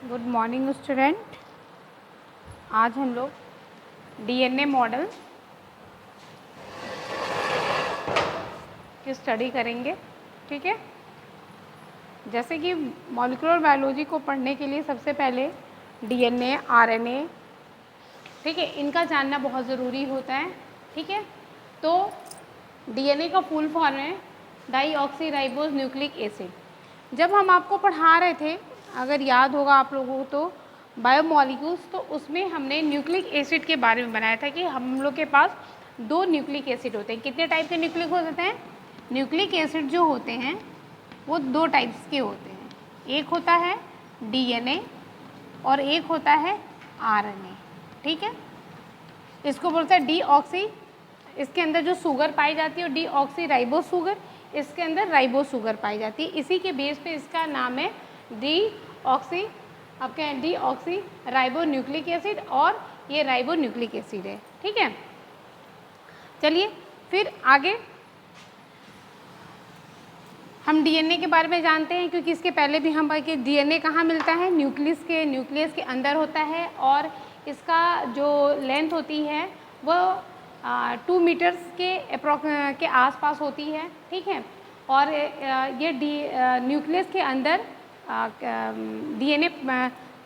Good morning student. आज हम लोग डीएनए मॉडल की स्टडी करेंगे। ठीक है, जैसे कि मॉलिक्यूलर बायोलॉजी को पढ़ने के लिए सबसे पहले डीएनए, आरएनए, ठीक है, इनका जानना बहुत ज़रूरी होता है। ठीक है, तो डीएनए का फुल फॉर्म है डाईऑक्सीराइबोज न्यूक्लिक एसिड। जब हम आपको पढ़ा रहे थे, अगर याद होगा आप लोगों को, तो बायोमॉलिक्यूल्स, तो उसमें हमने न्यूक्लिक एसिड के बारे में बनाया था कि हम लोग के पास दो न्यूक्लिक एसिड होते हैं। कितने टाइप के न्यूक्लिक होते हैं? न्यूक्लिक एसिड जो होते हैं वो दो टाइप्स के होते हैं। एक होता है डीएनए और एक होता है आरएनए। ठीक है, इसको बोलते हैं डीऑक्सी, इसके अंदर जो शुगर पाई जाती है वो डीऑक्सीराइबोज शुगर, इसके अंदर राइबोज शुगर पाई जाती है। इसी के बेस पे इसका नाम है डीऑक्सी, आपके हैं डीऑक्सी राइबो न्यूक्लिक एसिड, और ये राइबो न्यूक्लिक एसिड है। ठीक है, चलिए फिर आगे हम डीएनए के बारे में जानते हैं, क्योंकि इसके पहले भी हम कि डीएनए कहाँ मिलता है? न्यूक्लियस के अंदर होता है, और इसका जो लेंथ होती है वो 2 मीटर्स के आसपास होती है। ठीक है, और ये न्यूक्लियस के अंदर डीएनए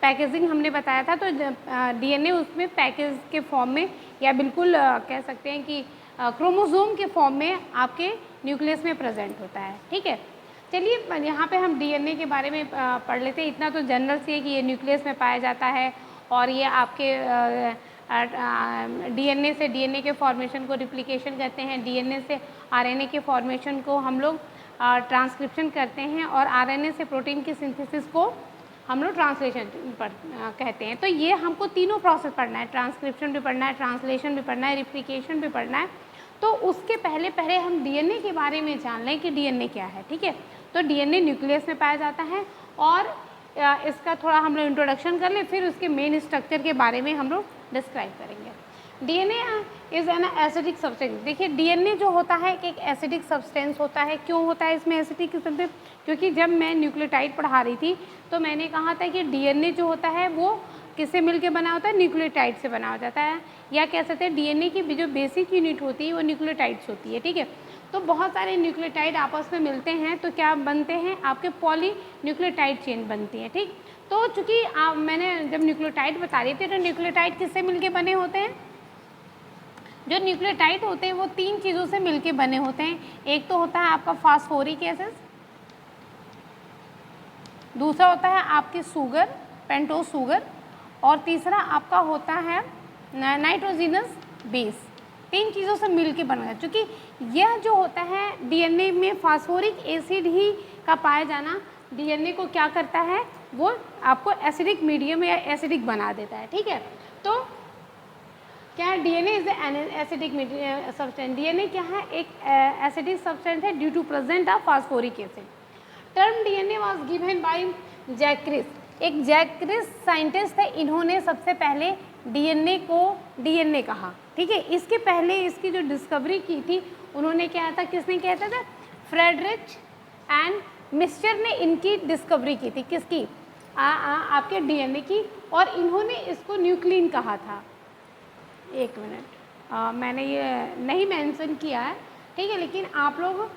पैकेजिंग हमने बताया था, तो डीएनए उसमें पैकेज के फॉर्म में, या बिल्कुल कह सकते हैं कि क्रोमोसोम के फॉर्म में आपके न्यूक्लियस में प्रेजेंट होता है। ठीक है, चलिए यहाँ पे हम डीएनए के बारे में पढ़ लेते हैं। इतना तो जनरल से है कि ये न्यूक्लियस में पाया जाता है, और ये आपके डीएनए से डीएनए के फॉर्मेशन को रिप्लिकेशन करते हैं, डीएनए से आरएनए के फॉर्मेशन को हम लोग ट्रांसक्रिप्शन करते हैं, और आरएनए से प्रोटीन की सिंथेसिस को हम लोग ट्रांसलेशन कहते हैं। तो ये हमको तीनों प्रोसेस पढ़ना है, ट्रांसक्रिप्शन भी पढ़ना है, ट्रांसलेशन भी पढ़ना है, रिप्लिकेशन भी पढ़ना है। तो उसके पहले हम डीएनए के बारे में जान लें कि डीएनए क्या है। ठीक है, तो डीएनए न्यूक्लियस में पाया जाता है, और इसका थोड़ा हम लोग इंट्रोडक्शन कर ले, फिर उसके मेन स्ट्रक्चर के बारे में हम लोग डिस्क्राइब करेंगे। DNA is an acidic substance. देखिए, डीएनए जो होता है एक एसिडिक सब्सटेंस होता है। क्यों होता है इसमें एसिडिक सब्सटेंस? क्योंकि जब मैं न्यूक्लियोटाइड पढ़ा रही थी तो मैंने कहा था कि डीएनए जो होता है वो किससे मिलके बना होता है? न्यूक्लियोटाइड से बना हो जाता है, या कह सकते हैं डीएनए की जो बेसिक यूनिट होती है वो न्यूक्लियोटाइड्स होती है। ठीक है, तो बहुत सारे न्यूक्लियोटाइड आपस में मिलते हैं तो क्या बनते हैं? आपके पॉली न्यूक्लियोटाइड चेन बनती है। ठीक, तो चूँकि मैंने जब न्यूक्लियोटाइड बता रही थी, तो न्यूक्लियोटाइड किससे मिलके बने होते हैं? जो न्यूक्लियोटाइड होते हैं वो तीन चीज़ों से मिलके बने होते हैं। एक तो होता है आपका फास्फोरिक एसिड, दूसरा होता है आपकी शुगर, पेंटोज शुगर, और तीसरा आपका होता है नाइट्रोजिनस बेस। तीन चीज़ों से मिलके बना है। चूँकि यह जो होता है डीएनए में फास्फोरिक एसिड ही का पाया जाना डीएनए को क्या करता है? वो आपको एसिडिक मीडियम या एसिडिक बना देता है। ठीक है, तो क्या है? DNA is an acidic substance. DNA क्या है? एक एसिडिक सब्सटेंस है due to present of phosphoric acid. Term DNA was given by Zacharias. एक जैक्रिस साइंटिस्ट थे, इन्होंने सबसे पहले डीएनए को डीएनए कहा। ठीक है, इसके पहले इसकी जो डिस्कवरी की थी उन्होंने क्या था? किसने किया था? फ्रेडरिच एंड मिस्चर ने इनकी डिस्कवरी की थी। किसकी? आपके डीएनए की, और इन्होंने इसको न्यूक्लिन कहा था। एक मिनट, मैंने ये नहीं मेंशन किया है। ठीक है, लेकिन आप लोग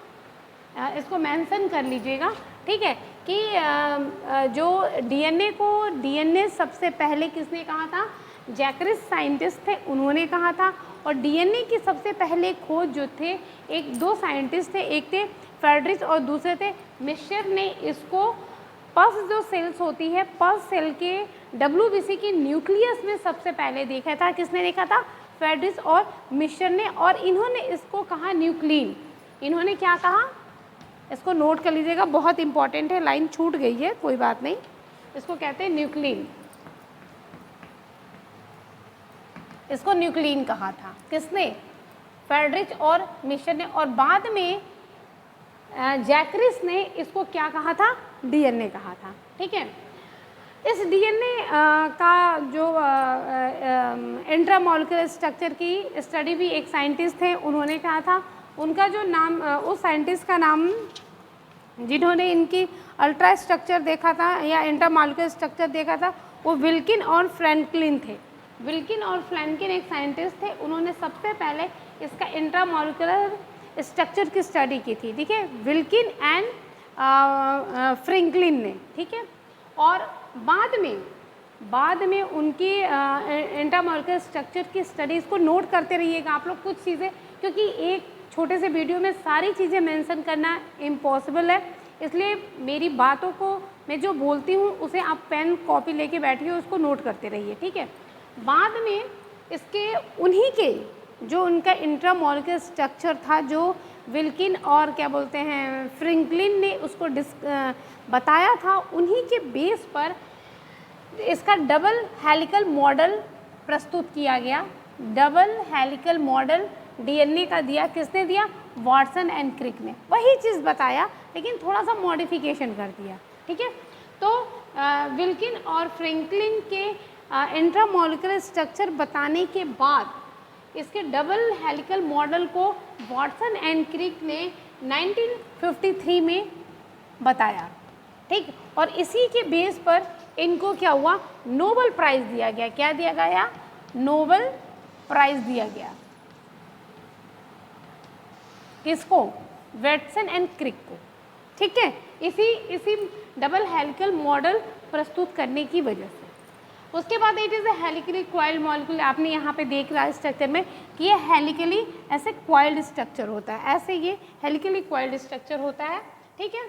इसको मेंशन कर लीजिएगा। ठीक है, कि जो डीएनए सबसे पहले किसने कहा था? जैक्रिस साइंटिस्ट थे, उन्होंने कहा था। और डीएनए की सबसे पहले खोज जो थे, दो साइंटिस्ट थे, एक थे फ्रेडरिच और दूसरे थे मिस्चर ने इसको पल्स जो सेल्स होती है, पल्स सेल के डब्ल्यूबीसी की न्यूक्लियस में सबसे पहले देखा था। किसने देखा था? फ्रेडरिच और मिस्चर ने, और इन्होंने इसको कहा न्यूक्लिन। इन्होंने क्या कहा? इसको नोट कर लीजिएगा, बहुत इंपॉर्टेंट है, लाइन छूट गई है, कोई बात नहीं। इसको कहते हैं न्यूक्लिन, इसको न्यूक्लिन कहा था। किसने? फ्रेडरिच और मिस्चर ने। और बाद में जैक्रिस ने इसको क्या कहा था? डीएनए कहा था। ठीक है, इस डीएनए का जो इंट्रामॉलिक्यूलर स्ट्रक्चर की स्टडी भी एक साइंटिस्ट थे, उन्होंने कहा था। उनका जो नाम, उस साइंटिस्ट का नाम जिन्होंने इनकी अल्ट्रा स्ट्रक्चर देखा था या इंट्रामॉलिक्यूलर स्ट्रक्चर देखा था वो विल्किन और फ्रैंकलिन थे। विल्किन और फ्रैंकलिन एक साइंटिस्ट थे, उन्होंने सबसे पहले इसका इंट्रामॉलिक्यूलर स्ट्रक्चर की स्टडी की थी, ठीक है, विल्किन एंड फ्रैंकलिन ने, ठीक है। और बाद में उनकी इंट्रामॉलिक्यूलर स्ट्रक्चर की स्टडीज़ को नोट करते रहिएगा आप लोग कुछ चीज़ें, क्योंकि एक छोटे से वीडियो में सारी चीज़ें मेंशन करना इम्पॉसिबल है, इसलिए मेरी बातों को मैं जो बोलती हूँ उसे आप पेन कॉपी लेके बैठिए, उसको नोट करते रहिए, ठीक है। बाद में इसके उन्हीं के जो उनका इंट्रामॉलिक्यूलर स्ट्रक्चर था जो विल्किन और क्या बोलते हैं फ्रैंकलिन ने उसको बताया था, उन्हीं के बेस पर इसका डबल हेलिकल मॉडल प्रस्तुत किया गया। डबल हेलिकल मॉडल डीएनए का दिया, किसने दिया? वाटसन एंड क्रिक ने। वही चीज़ बताया लेकिन थोड़ा सा मॉडिफिकेशन कर दिया, ठीक है। तो विल्किन और फ्रैंकलिन के इंट्रामॉलिक्यूलर स्ट्रक्चर बताने के बाद इसके डबल हेलिकल मॉडल को वाटसन एंड क्रिक ने 1953 में बताया, ठीक। और इसी के बेस पर इनको क्या हुआ? नोबेल प्राइज़ दिया गया। क्या दिया गया? नोबेल प्राइज़ दिया गया। किसको? वाटसन एंड क्रिक को, ठीक है, इसी डबल हेलिकल मॉडल प्रस्तुत करने की वजह से। उसके बाद it is a helically coiled molecule. आपने यहाँ पे देख रहा है स्ट्रक्चर में कि ये हेलिकली ऐसे क्वाइल्ड स्ट्रक्चर होता है, ऐसे ये हेलिकली क्वाइल्ड स्ट्रक्चर होता है, ठीक है।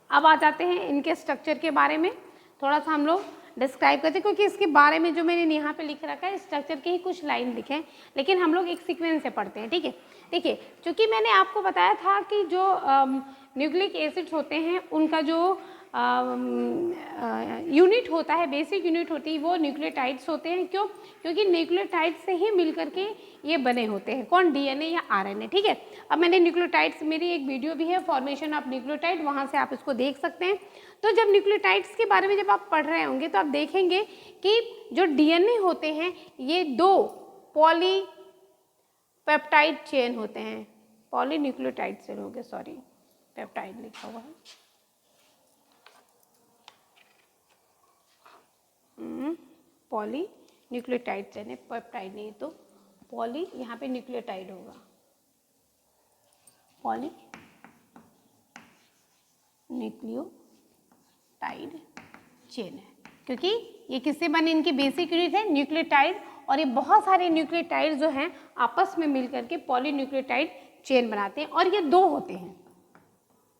अब आ जाते हैं इनके स्ट्रक्चर के बारे में थोड़ा सा हम लोग डिस्क्राइब करते हैं, क्योंकि इसके बारे में जो मैंने यहाँ पे लिख रखा है स्ट्रक्चर के ही कुछ लाइन लिखे हैं, लेकिन हम लोग एक सीक्वेंस से पढ़ते हैं, ठीक है। देखिए, क्योंकि मैंने आपको बताया था कि जो न्यूक्लिक एसिड्स होते हैं उनका जो यूनिट होता है, बेसिक यूनिट होती है, वो न्यूक्लियोटाइड्स होते हैं। क्यों? क्योंकि न्यूक्लियोटाइड से ही मिल करके ये बने होते हैं। कौन? डीएनए या आरएनए, ठीक है। अब मैंने न्यूक्लियोटाइड्स, मेरी एक वीडियो भी है फॉर्मेशन ऑफ न्यूक्लियोटाइड, वहाँ से आप इसको देख सकते हैं। तो जब न्यूक्लियोटाइड्स के बारे में जब आप पढ़ रहे होंगे तो आप देखेंगे कि जो डीएनए होते हैं ये 2 पॉलीपेप्टाइड चेन होते हैं। पॉलीन्यूक्लियोटाइड चेन हो गए, सॉरी पेप्टाइड लिखा हुआ है, पॉलीन्यूक्लियोटाइड चेन है, पेप्टाइड नहीं, तो पॉली यहाँ पे न्यूक्लियोटाइड होगा, पॉलीन्यूक्लियोटाइड चेन है, क्योंकि ये किससे बने? इनकी बेसिक यूनिट है न्यूक्लियोटाइड, और ये बहुत सारे न्यूक्लियोटाइड जो हैं आपस में मिलकर के पॉलीन्यूक्लियोटाइड चेन बनाते हैं। और ये 2 होते हैं,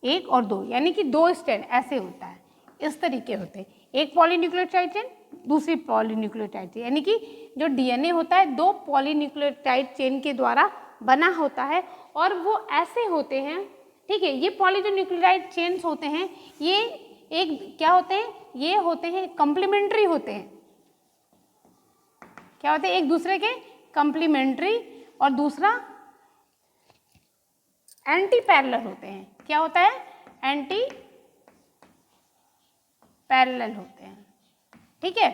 1 और 2, यानी कि 2 स्ट्रैंड ऐसे होता है, इस तरीके होते हैं, एक पॉलीन्यूक्लियोटाइड चेन, दूसरी पॉलीन्यूक्लियोटाइड चेन, यानी कि जो डीएनए होता है 2 पॉलीन्यूक्लियोटाइड चेन के द्वारा बना होता है, और वो ऐसे होते हैं, ठीक है। ये पॉलीन्यूक्लियोटाइड चेन्स होते हैं, ये एक क्या होते हैं? ये होते हैं कम्प्लीमेंट्री होते हैं। क्या होते हैं? एक दूसरे के कम्प्लीमेंट्री, और दूसरा एंटी पैरेलल होते हैं। क्या होता है? एंटी पैरेलल होते हैं, ठीक है।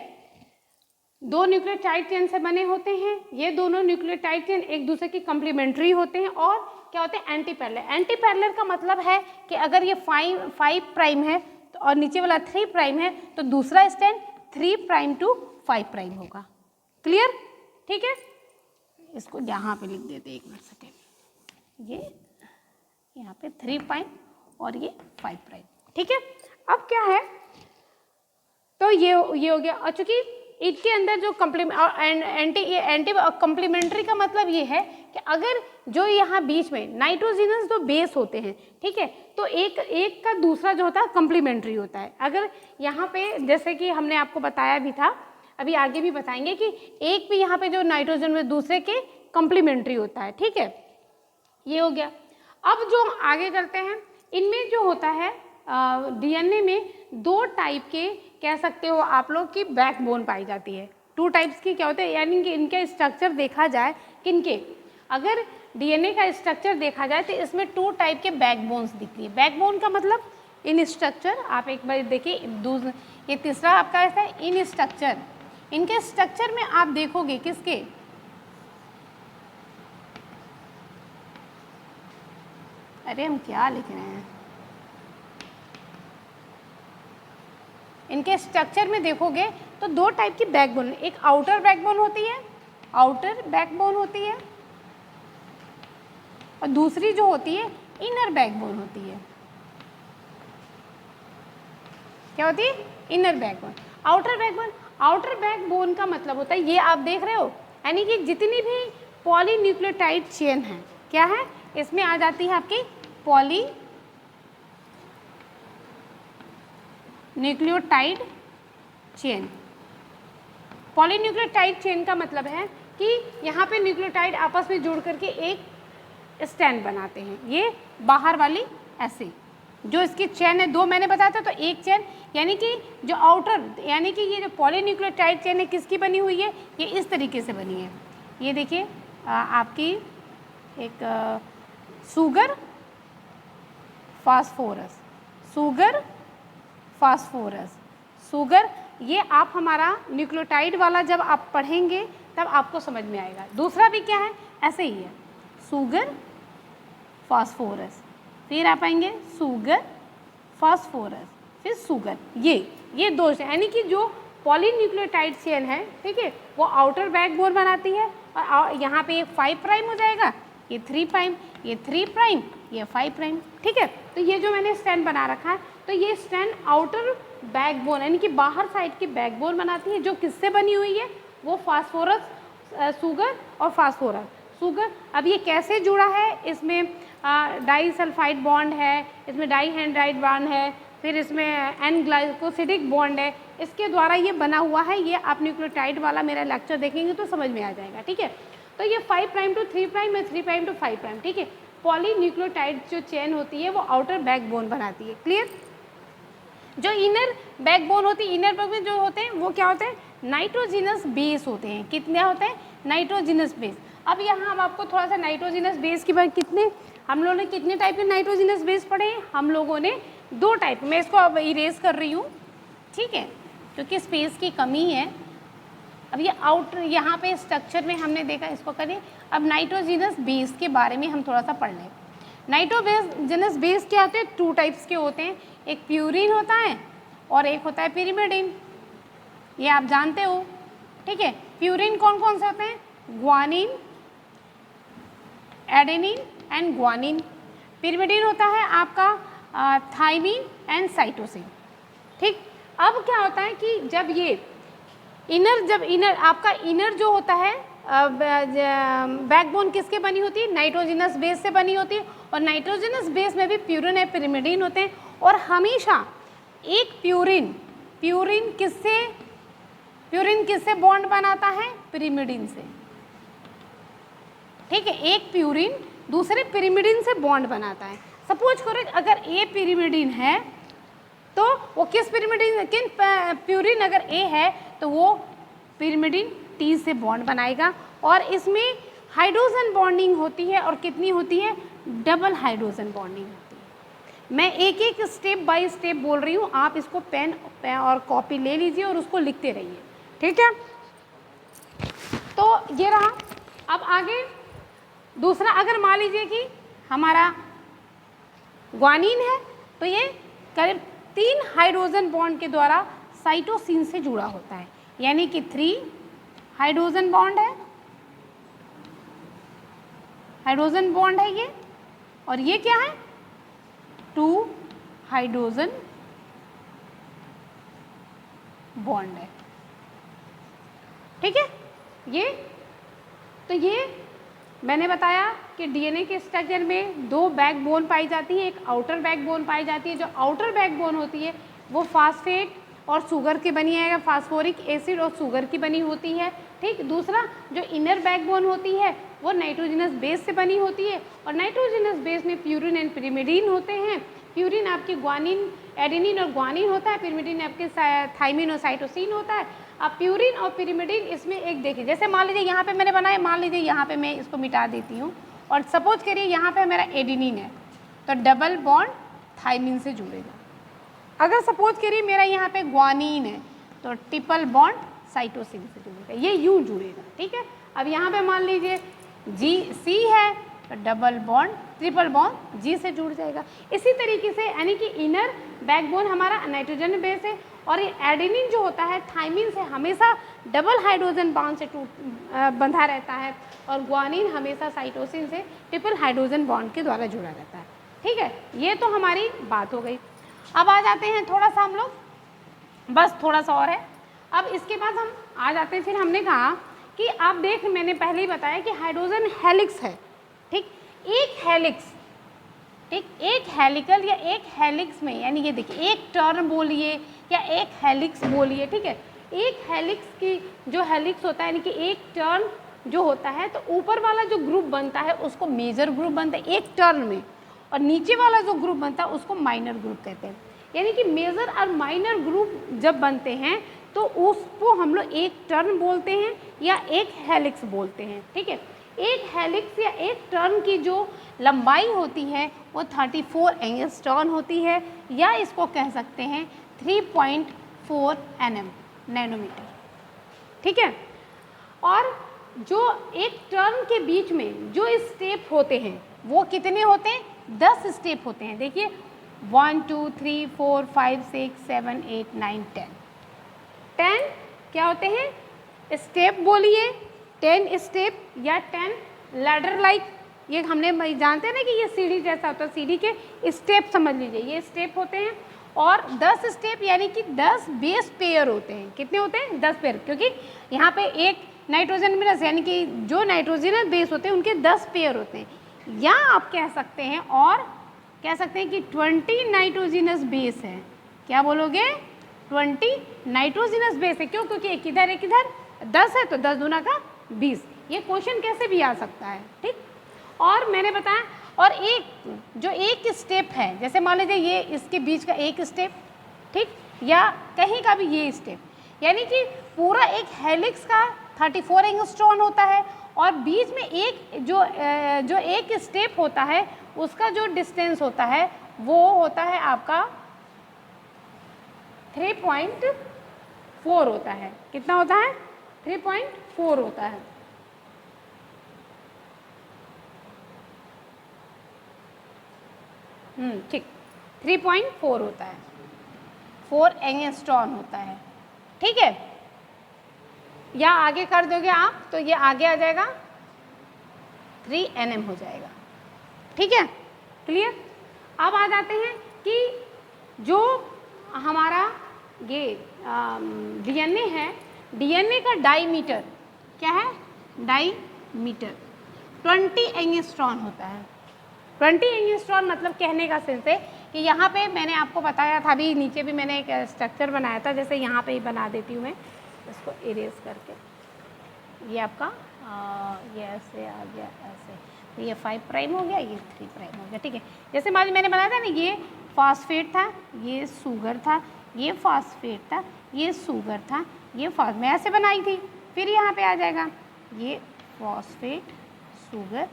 2 न्यूक्लियोटाइड चेन से बने होते हैं, ये दोनों न्यूक्लियोटाइड चेन एक दूसरे के कम्प्लीमेंट्री होते हैं, और क्या होते हैं? Anti parallel. एंटी पैरेलल का मतलब है कि अगर ये 5 प्राइम है तो और नीचे वाला 3 प्राइम है तो दूसरा स्ट्रैंड 3 प्राइम टू 5 प्राइम होगा। क्लियर? ठीक है, इसको यहाँ पे लिख देते, 1 मिनट सेकेंड, ये यहाँ पे 3 प्राइम और ये 5 प्राइम, ठीक है। अब क्या है, तो ये हो गया। और चूंकि इसके अंदर जो एंटी कम्प्लीमेंट्री का मतलब ये है कि अगर जो यहाँ बीच में नाइट्रोजिनस जो बेस होते हैं, ठीक है, तो एक का दूसरा जो होता है कम्प्लीमेंट्री होता है। अगर यहाँ पे जैसे कि हमने आपको बताया भी था, अभी आगे भी बताएंगे कि एक भी यहाँ पे जो नाइट्रोजन में दूसरे के कम्प्लीमेंट्री होता है, ठीक है, ये हो गया। अब जो आगे चलते हैं, इनमें जो होता है डीएनए में 2 टाइप के कह सकते हो आप लोग की बैकबोन पाई जाती है। 2 टाइप्स की क्या होते हैं, यानी कि इनके स्ट्रक्चर देखा जाए, किनके, अगर डीएनए का स्ट्रक्चर देखा जाए तो इसमें 2 टाइप के बैकबोन्स दिखती है। बैकबोन का मतलब इन स्ट्रक्चर, आप एक बार देखिए, ये तीसरा आपका ऐसा है इन स्ट्रक्चर। इनके स्ट्रक्चर में आप देखोगे किसके, अरे हम क्या लिख रहे हैं, इनके स्ट्रक्चर में देखोगे तो दो टाइप की बैकबोन, एक आउटर बैकबोन होती है, आउटर बैकबोन होती है, और दूसरी जो होती है इनर बैकबोन होती है। क्या होती है? Inner backbone. Outer backbone, outer backbone का मतलब होता है ये आप देख रहे हो, यानी कि जितनी भी पॉलीन्यूक्लियोटाइड चेन है, क्या है, इसमें आ जाती है आपकी पॉलीन्यूक्लियोटाइड चेन। पॉलीन्यूक्लियोटाइड चेन का मतलब है कि यहाँ पे न्यूक्लियोटाइड आपस में जुड़ करके एक स्टैंड बनाते हैं। ये बाहर वाली ऐसे जो इसकी चेन है, दो मैंने बताया था, तो एक चेन, यानी कि जो आउटर, यानी कि ये जो पॉलीन्यूक्लियोटाइड चेन है किसकी बनी हुई है, ये इस तरीके से बनी है। ये देखिए आपकी एक sugar phosphorus, sugar phosphorus, sugar, ये आप हमारा न्यूक्लियोटाइड वाला जब आप पढ़ेंगे तब आपको समझ में आएगा। दूसरा भी क्या है, ऐसे ही है, सुगर फास्फोरस, फिर आप आएंगे सुगर फास्फोरस, फिर सुगर, ये दो, यानी कि जो पॉलीन्यूक्लियोटाइड चेन है, ठीक है, वो आउटर बैकबोन बनाती है, और यहाँ पे ये 5 प्राइम हो जाएगा, ये 3 प्राइम, ये 3 प्राइम, ये 5 प्राइम, ठीक है। तो ये जो मैंने स्टैंड बना रखा है, तो ये स्टैंड आउटर बैकबोन यानी कि बाहर साइड की बैकबोन बनाती है, जो किससे बनी हुई है, वो फास्फोरस, सुगर और फास्फोरस, सुगर। अब ये कैसे जुड़ा है, इसमें डाई सल्फाइड बॉन्ड है, इसमें डाई हेनराइड बॉन्ड है, फिर इसमें एन ग्लाइकोसिडिक बॉन्ड है, इसके द्वारा ये बना हुआ है। ये आप न्यूक्लियोटाइड वाला मेरा लेक्चर देखेंगे तो समझ में आ जाएगा, ठीक है। तो ये 5 प्राइम टू 3 प्राइम है, 3 प्राइम टू 5 प्राइम, ठीक है। पॉलीन्यूक्लियोटाइड जो चेन होती है वो आउटर बैकबोन बनाती है, क्लियर। जो इनर बैकबोन होती है, इनर बैकबोन जो होते हैं वो क्या होते हैं, नाइट्रोजिनस बेस होते हैं। कितने होते हैं, नाइट्रोजिनस बेस। अब यहाँ हम आपको थोड़ा सा नाइट्रोजिनस बेस की बात, कितने हम लोगों ने कितने टाइप के नाइट्रोजिनस बेस पढ़े हैं, हम लोगों ने 2 टाइप। मैं इसको अब इरेज कर रही हूँ, ठीक है, क्योंकि स्पेस की कमी है। अब ये आउटर यहाँ पे स्ट्रक्चर में हमने देखा, इसको करें। अब नाइट्रोजिनस बेस के बारे में हम थोड़ा सा पढ़ लें। नाइट्रोजिनस बेस क्या होते हैं, 2 टाइप्स के होते हैं, एक प्यूरिन होता है और एक होता है पिरिमिडिन, ये आप जानते हो, ठीक है। प्यूरिन कौन कौन से होते हैं, guanine, adenine and guanine. Pyrimidine होता है आपका थाइमिन एंड साइटोसिन, ठीक। अब क्या होता है कि जब ये इनर आपका इनर जो होता है बैकबोन किसके बनी होती है, नाइट्रोजिनस बेस से बनी होती है, और नाइट्रोजिनस बेस में भी प्यूरिन और पिरिमिडिन होते हैं। और हमेशा एक प्यूरिन किससे बॉन्ड बनाता है, पिरिमिडिन से, ठीक है। एक प्यूरिन दूसरे पिरिमिडिन से बॉन्ड बनाता है। सपोज करो अगर ए पिरिमिडिन है तो वो किस प्यूरिन अगर ए है तो वो पिरिमिडिन टी से बॉन्ड बनाएगा, और इसमें हाइड्रोजन बॉन्डिंग होती है, और कितनी होती है, डबल हाइड्रोजन बॉन्डिंग होती है। मैं एक एक स्टेप बाय स्टेप बोल रही हूँ, आप इसको पेन और कॉपी ले लीजिए और उसको लिखते रहिए, ठीक है। तो ये रहा। अब आगे दूसरा, अगर मान लीजिए कि हमारा ग्वानिन है तो ये करीब 3 हाइड्रोजन बॉन्ड के द्वारा साइटोसिन से जुड़ा होता है, यानी कि 3 हाइड्रोजन बॉन्ड है, हाइड्रोजन बॉन्ड है ये, और ये क्या है, 2 हाइड्रोजन बॉन्ड है, ठीक है। ये मैंने बताया कि डीएनए के स्ट्रक्चर में 2 बैकबोन पाई जाती है, एक आउटर बैकबोन पाई जाती है। जो आउटर बैकबोन होती है वो फास्फेट और शुगर की बनी है, फास्फोरिक एसिड और शुगर की बनी होती है, ठीक। दूसरा जो इनर बैकबोन होती है वो नाइट्रोजिनस बेस से बनी होती है, और नाइट्रोजिनस बेस में प्यूरिन एंड पिरिमिडिन होते हैं। प्यूरिन आपकी ग्वानिन, एडेनिन और ग्वानिन होता है, पिरिमिडिन आपके थाइमिन और साइटोसिन होता है। अब प्यूरिन और पिरिमिडिन इसमें एक देखिए, जैसे मान लीजिए यहाँ पे मैंने बनाया, मान लीजिए यहाँ पे मैं इसको मिटा देती हूँ, और सपोज करिए यहाँ पे मेरा एडेनिन है तो डबल बॉन्ड थाइमिन से जुड़ेगा। अगर सपोज करिए मेरा यहाँ पे ग्वानिन है तो ट्रिपल बॉन्ड साइटोसिन से जुड़ेगा, ये यूँ जुड़ेगा, ठीक है। अब यहाँ पे मान लीजिए सी है तो डबल बॉन्ड ट्रिपल बॉन्ड जी से जुड़ जाएगा। इसी तरीके से यानी कि इनर बैकबोन हमारा नाइट्रोजन बेस है, और ये एडेनिन जो होता है थाइमिन से हमेशा डबल हाइड्रोजन बॉन्ड से बंधा रहता है, और ग्वानिन हमेशा साइटोसिन से ट्रिपल हाइड्रोजन बॉन्ड के द्वारा जुड़ा रहता है। ठीक है, ये तो हमारी बात हो गई। अब आ जाते हैं थोड़ा सा हम लोग, बस थोड़ा सा और है। अब इसके बाद हम आ जाते हैं, फिर हमने कहा कि आप देख, मैंने पहले ही बताया कि हाइड्रोजन हेलिक्स है। ठीक, एक हेलिक्स, ठीक, एक हेलिकल या एक हेलिक्स में, यानी ये देखिए एक टर्न बोलिए या एक हेलिक्स बोलिए, ठीक है, एक हेलिक्स की जो हेलिक्स होता है यानी कि एक टर्न जो होता है, तो ऊपर वाला जो ग्रुप बनता है उसको मेजर ग्रुप बनता है एक टर्न में, और नीचे वाला जो ग्रुप बनता है उसको माइनर ग्रुप कहते हैं। यानी कि मेजर और माइनर ग्रुप जब बनते हैं तो उसको हम लोग एक टर्न बोलते हैं या एक हेलिक्स बोलते हैं। ठीक है, एक हेलिक्स या एक टर्न की जो लंबाई होती है वो 34 एंगस्ट्रॉन होती है, या इसको कह सकते हैं 3.4 नैनोमीटर। ठीक है, और जो एक टर्न के बीच में जो स्टेप होते हैं वो कितने होते हैं? 10 स्टेप होते हैं। देखिए 1 2 3 4 5 6 7 8 9 10 क्या होते हैं? स्टेप बोलिए, 10 स्टेप या 10 लैडर लाइक, ये हमने जानते हैं ना कि ये सीढ़ी जैसा होता है, सीढ़ी के स्टेप समझ लीजिए, ये स्टेप होते हैं। और 10 स्टेप यानी कि 10 बेस पेयर होते हैं। कितने होते हैं? 10 पेयर, क्योंकि यहाँ पे एक नाइट्रोजन बेस यानी कि जो नाइट्रोजन बेस होते हैं उनके 10 पेयर होते हैं। या आप कह सकते हैं, और कह सकते हैं कि 20 नाइट्रोजिनस बेस है। क्या बोलोगे? 20 नाइट्रोजिनस बेस है। क्यों? क्योंकि एक इधर 10 है, तो 10 दूना का 20। ये क्वेश्चन कैसे भी आ सकता है। ठीक, और मैंने बताया, और एक जो एक स्टेप है, जैसे मान लीजिए ये इसके बीच का एक स्टेप, ठीक, या कहीं का भी ये स्टेप, यानी कि पूरा एक हेलिक्स का 34 एंगस्ट्रॉन होता है, और बीच में एक जो एक स्टेप होता है उसका जो डिस्टेंस होता है वो होता है आपका 3.4 होता है। कितना होता है? 3.4 होता है। ठीक, 3.4 होता है, 4 एंगस्ट्रॉन होता है। ठीक है, या आगे कर दोगे आप तो ये आगे आ जाएगा 3 nm हो जाएगा। ठीक है, क्लियर? अब आ जाते हैं कि जो हमारा ये डीएनए है, डीएनए का डाईमीटर क्या है? डाईमीटर 20 एंगस्ट्रॉन होता है। 20 एंगस्ट्रॉन मतलब कहने का सेंस है कि यहाँ पे मैंने आपको बताया था, अभी नीचे भी मैंने एक स्ट्रक्चर बनाया था, जैसे यहाँ पे ही बना देती हूँ मैं इसको इरेज करके। ये आपका ये ऐसे आ गया, ऐसे, तो ये 5 प्राइम हो गया, ये 3 प्राइम हो गया। ठीक है, जैसे मान लीजिए मैंने बनाया था ना, ये फॉस्फेट था, ये शुगर था, ये फॉस्फेट था, ये शुगर था, ये मैं ऐसे बनाई थी। फिर यहाँ पे आ जाएगा ये phosphate sugar,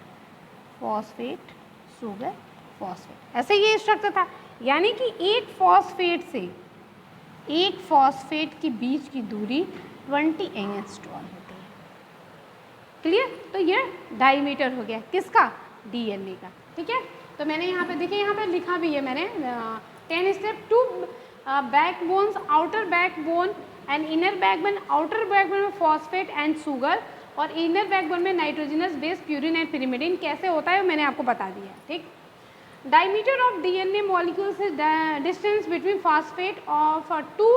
phosphate sugar, phosphate, ऐसे ये स्ट्रक्चर था। यानी कि एक फॉस्फेट से एक फॉस्फेट के बीच की दूरी 20 एंगस्ट्रॉन होती है। क्लियर? तो ये डायमीटर हो गया किसका? डीएनए का। ठीक है, तो मैंने यहाँ पे देखिए, यहाँ पे लिखा भी है मैंने 10 step, 2 backbones, outer backbone and inner backbone. Outer backbone में फॉस्फेट एंड शुगर, और इनर बैकबोन में nitrogenous base purine and pyrimidine. कैसे होता है वो मैंने आपको बता दिया। ठीक, diameter of DNA molecules is distance between phosphate of 2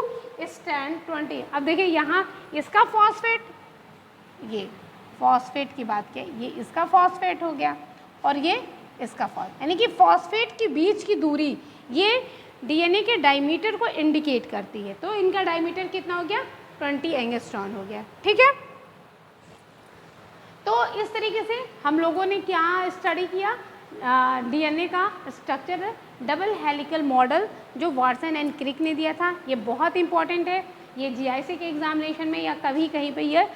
stand 20। अब देखिए यहाँ इसका फॉस्फेट, ये फॉस्फेट की बात किया, ये इसका फॉस्फेट हो गया और ये इसका फॉस्फेट, यानी कि फॉस्फेट के बीच की दूरी ये डीएनए के डायमीटर को इंडिकेट करती है। तो इनका डायमीटर कितना हो गया? 20 एंगस्ट्रॉन हो गया। ठीक है, तो इस तरीके से हम लोगों ने क्या स्टडी किया? डीएनए का स्ट्रक्चर, डबल हेलिकल मॉडल जो वाटसन एंड क्रिक ने दिया था। ये बहुत इंपॉर्टेंट है, ये जीआईसी के एग्जामिनेशन में या कभी कहीं पे ये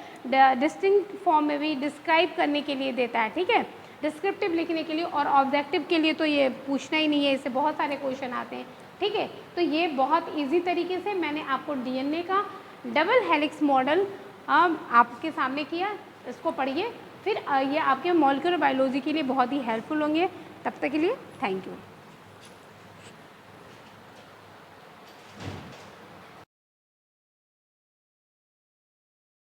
डिस्टिंक्ट फॉर्म में भी डिस्क्राइब करने के लिए देता है। ठीक है, डिस्क्रिप्टिव लिखने के लिए, और ऑब्जेक्टिव के लिए तो ये पूछना ही नहीं है, इससे बहुत सारे क्वेश्चन आते हैं। ठीक है, तो ये बहुत ईजी तरीके से मैंने आपको डीएनए का डबल हेलिक्स मॉडल आपके सामने किया। इसको पढ़िए, फिर ये आपके मॉलिक्यूलर बायोलॉजी के लिए बहुत ही हेल्पफुल होंगे। तब तक के लिए थैंक यू।